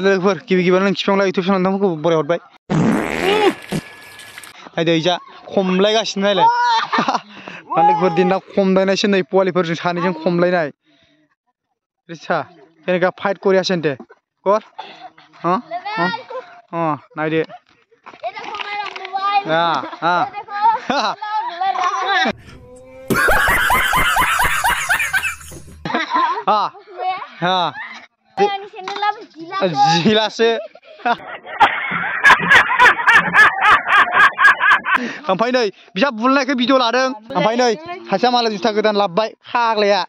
लोगोफोर गिबि गिबियावनो खिफांला इउटुब चेनेल नोंथांमोनखौ बराय हरबाय नायदो इजा खमलायगासिनो नायलाय लोगोफोर दिना खमलायनायसो नै पवालिफोरजों सानैजों खमलायनाय रिसा जेनेका फाइट करियासेन दे कर नायदो जिलासो ओमफ्राय नै बिसा बुलायनायखौ भिडिअ लादों ओमफ्राय नै सासेया मालाय जुथा गोदान लाबोबाय फाग्लाया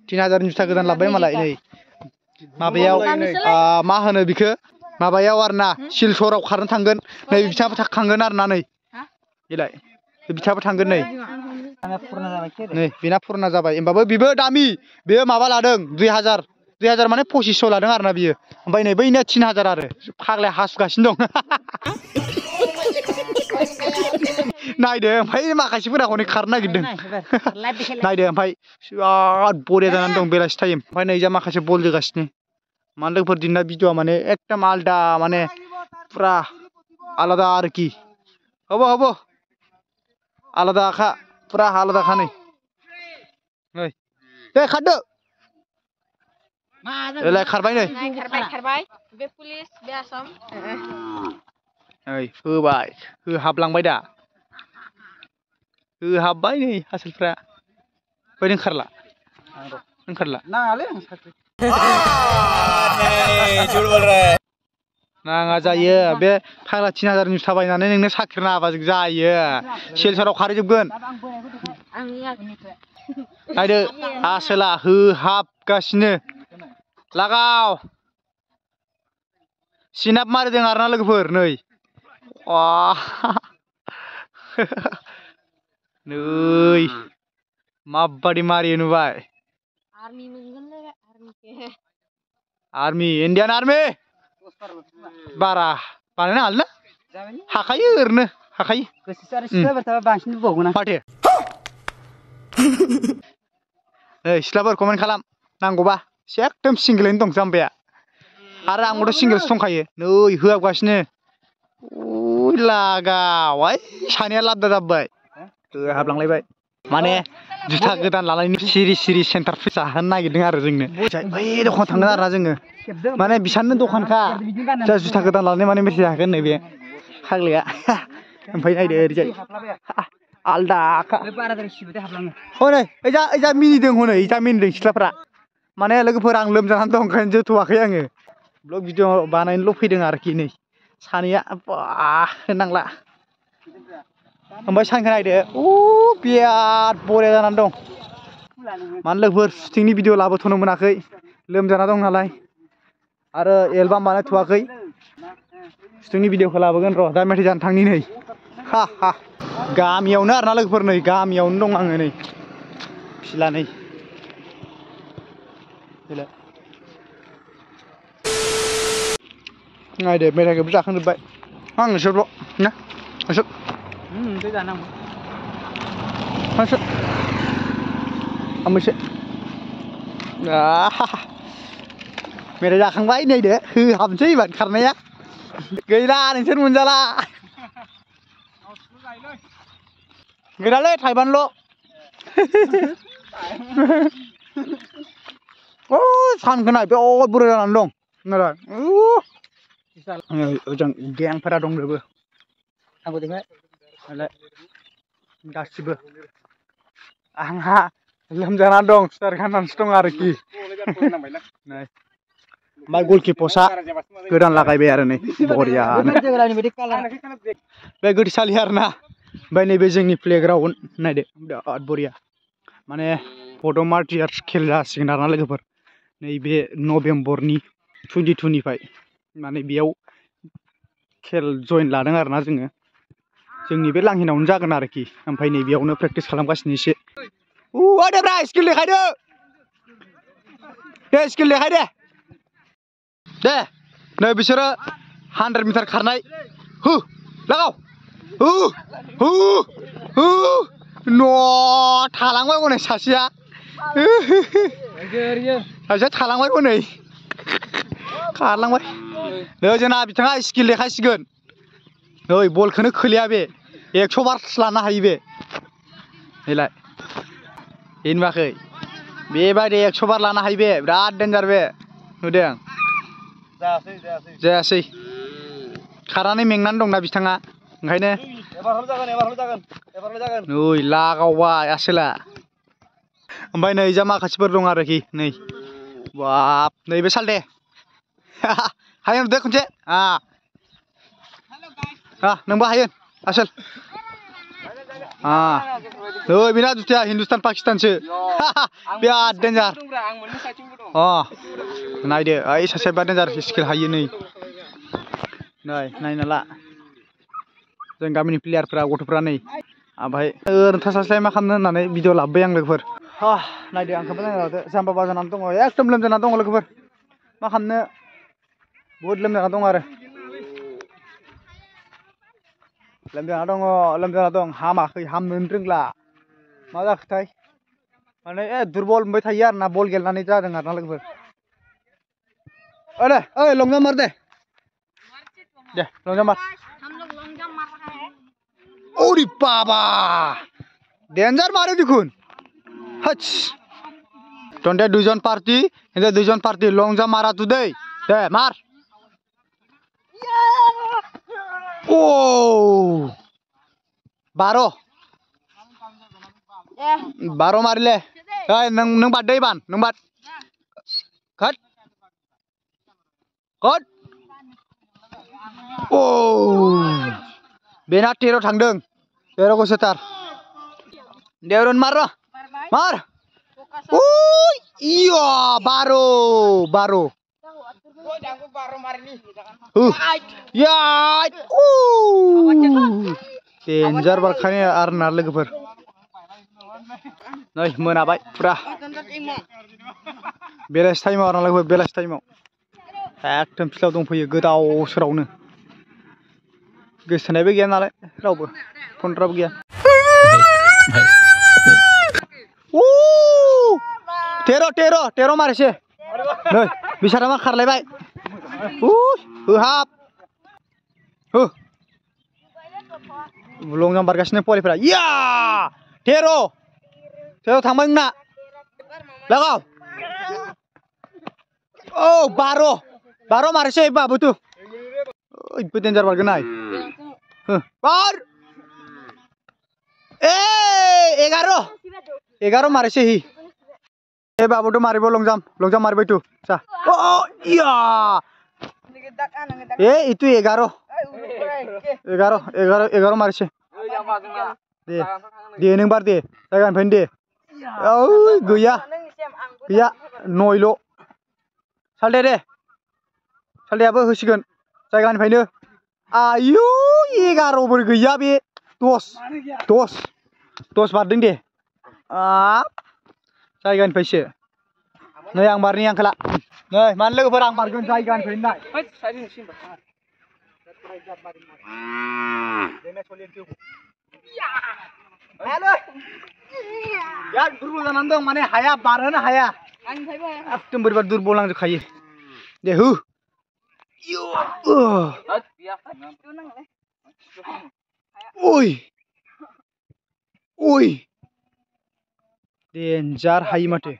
3000 जुथा गोदान लाबोबाय मालाय नै माबायाव मा होनो बिखौ माबायाव आरोना सिलचराव खारनो थांगोन नै बिथाङाबो थांगोन आरोना नै बेलाय बिथाङाबो थांगोन नै बेना फुराना जाबाय होमबाबो बेबो दामि बेयो माबा लादों 2000 माने 2500 लादों आरोना बियो ओमफ्राय नै बैनिया 3000 आरो फाग्लाया हासुगासिनो दं नायदो ओमफ्राय माखासेफोरा हनै खारनो नागिरदों नायदो ओमफ्राय बिराद बरिया जानानै दं बेलासि टाइम ओमफ्राय नै जा माखासे बल जोगासिनो मानो लोगोफोर दिना भिडिअआ माने एकदम आलदा माने पुरा आलादा आरोखि हबो आलादाखा पुरा आलादाखा नै दे खारदो एलाय खारबाय नै खारबाय बे पुलिस बे आसाम नै होबाय होहाबलांबाय दा होहाबबाय नै आसोलफ्रा बै नों खारला नाङालै नाङा जायो बे फाग्ला 3000 जुथा बायनानै नोंनो साख्रि नाङाबा जायो सिलचराव खारहैजोबगोन नायदो आसोला होहाबगासिनो लागाव सिनाप मारिदों आरोना लोगोफोर नै नै माबादि मारियो नुबाय आर्मि इण्डियान आर्मि बारा बानायनाङालै ना हाखायो ओरैनो हाखायो माथो नै सिख्लाफोर कमेन्ट खालाम नांगौबा एकदम सिंगेलैनो दं जाम्बाया आरो आंबोथ' सिंगेलसो दंखायो नै होहाबगासिनो लागाव सानैया लाबदा जाबाय होहाबलांलायबाय माने जुथा गोदान लानायनि सिरि सेन्टार फैसा जाहोनो नागिरदों आरो जोंनो बै दखान थांगोन आरोना जोङो माने बिसानो दखानखा जा जुथा गोदान लानानै माने मेथाइ जाहोगोन नै बे फाग्लाया ओमफ्राय नायदो ओरैजाय आलदाखा हनै ओइजा मिनिदों हनै ओइजा मिनिदों सिख्लाफ्रा माने लोगोफोर आं लोमजानानै दं ओंखायनो जोथ'वाखै आङो ब्लग भिडिअ बानायनोल' फैदों आरोखि नै सानैया होननांला ओमफ्राय सानखौ नायदो बिराद बरिया जानानै दं मानो लोगोफोर शुटिंनि भिडिअ लाबोथ'नो मोनाखै लोमजाना दं नालाय आरो एलबाम बानायथ'वाखै शुटिंनि भिडिअखौ लाबोगोन र' दा मेथाइ जानो थांनि नै गामियावनो आरोना लोगोफोर नै गामियावनो दं आङो नै फिला नै नायदो मेथाइखौबो जाखांजोब्बाय आं नोंसोरल' ना नोंसोर मेथाइ जाखांबाय नायदो होहाबनोसै एबार खारनाया गैला नोंसोर मोनजाला गैलालै थाइबानिल' सानखौ नाय बिराद बुरजा जानानै दं ओजों गेंफोरा दंजोबो गासिबो आंहा लोमजाना दं सुटार गाननानैसो दं आरोखि ओमफ्राय गलकिपसा गोदान लागायबाय आरो नै बरियानो बे गोथैसालि आरोना ओमफ्राय नैबे जोंनि प्लेग्राउन्ड नायदो बिराद बरिया माने बड' मार्टियार्स खेल जासिगोन आरोना लोगोफोर नैबे नभेम्बरनि 22 निफ्राय माने बेयाव खेल जइन लादों आरोना जोङो जोंनि बे लांहिनावनो जागोन आरोखि ओमफ्राय नै बेयावनो प्रेक्टिस खालामगासिनो एसे देब्रा स्किल देखायदो दे स्किल देखाय दे नै बिसोरो 100 मिटार खारनाय लागाव थालांबाय हनै सासेया सासे थालांबाय हनै खारलांबाय नै जोंना बिथाङा स्किल देखायसिगोन नै बलखौनो खोलैया बे 100 बार लानो हायो बे नैलाय नुवाखै बेबायदि 100 बार लानो हायो बे बिराद डेन्जार बे नुदों जायासै खारनानै मेंनानै दंना बिथाङा ओंखायनो नै लागावबाय आसोला ओमफ्राय नै जा माखासेफोर दं आरोखि नै बाब नैबे सालदे हायो नुदो खनसे नोंबो हायो आसोल नै बेना जुथाया हिन्दुस्तान पाकिस्तानसो बिराद डेन्जार नायदो ओइ सासे बिराद डेन्जार स्किल हायो नै नायना ला जों गामिनि प्लेयारफ्रा गथ'फ्रा नै ओमफ्राय ओरैनो थास्लायस्लाय मा खालामनो होननानै भिडिअ लाबोबाय आं लोगोफोर नायदो आंखौबो नायना लादो जाम्बा जानानै दङ एकदम लोमजाना दङ लोगोफोर मा खालामनो बहुद लोमजाना दं आरो लोमजाना दं हामाखै हामनोनो रोंला मा जाखोथाय माने दुरबल मोनबाय थायो आरोना बल गेलेनानै जादों आरोना लोगोफोर ओइ लं जाम्प मार दे लं जाम्प मार ओरै बाबा डेन्जार मारो देखुन Hutch टन्टे दुइजन party हिंदे दुइजन party long jump मारा टुडे दे मार ओ 12 मारिले ओइ नों बाद दै बान नों बाद कट ओ बेना 13 थांदों 13 को सेटार देवरन मार मार ओइ इया 12 याय डेन्जार बारखानि आरोना लोगोफोर नै मोनाबाय फुरा बेलासि टाइमाव आरोना लोगोफोर बेलासि टाइमाव एकदम फिल्डआव दंफैयो गोदाव सोरावनो गोसोनायबो गैया नालाय रावबो फनद्राबो गैया 13 मारिसे नै बिसारा मा खारलायबाय होहाब लं जाम्प बारगासिनो पलिफोरा या 13 थांबाय नोंना लागाव औ 12 मारिसे बाबुथु ओइबो डेन्जार बारगोन नाय बार 11 मारिसे हि ए बाबुथु मारिबो लं जाम्प मारिबाय तु सा ओ या itu 11 मारिसे दे नों बार दे जायगानिफ्रायनो दे ओइ गैया 9ल' सालदेयाबो होसिगोन जायगानिफ्रायनो आयु 11 बोरै गैया बे 10 बारदों दे जायगानिफ्रायसो नै आं बारनि आंखाला नै मानो लोगोफोर आं बारगोन जायगानिफ्रायनो नाय बिराद दुरबल जानानै दं माने हाया बारहोनो हाया एकदम बोरैबा दुरबल नांजोबखायो दे हो ओइ डेन्जार हायो माथो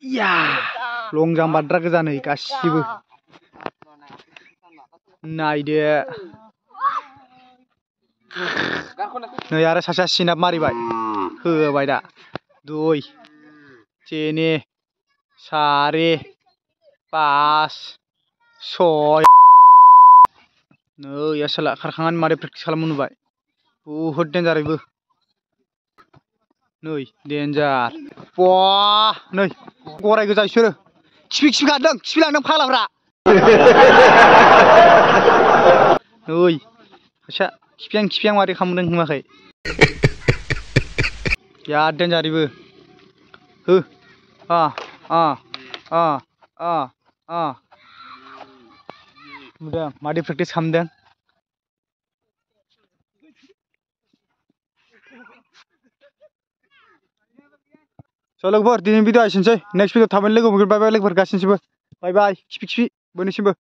या लं जाम्प बाद्रा गोजा नै गासिबो नायदो नै आरो सासेया सिनाप मारिबाय होबाय दा 2 3 4 5 6 नै आसोला खारखांनानै मारै प्रेक्टिस खालामनो नुबाय बुहुद डेन्जार बेबो नै डेन्जार बा नै गराय गोजा बिसोरो खिफि गारदों खिफि लांदों फाग्लाफ्रा नै सासेया खिफियां मारै खालामदों नुवाखै बिराद डेन्जार बेबो हो नुदों मादै प्रेक्टिस खालामदों स' लोगोफोर दिनैनि भिडिअ एसेनोसै नेक्स्ट भिडिअ थाबैनो लोगो मोनगोन बाय बाय लोगोफोर गासिनिसिमबो बाय बाय खिफि खिफि बयनिसिमबो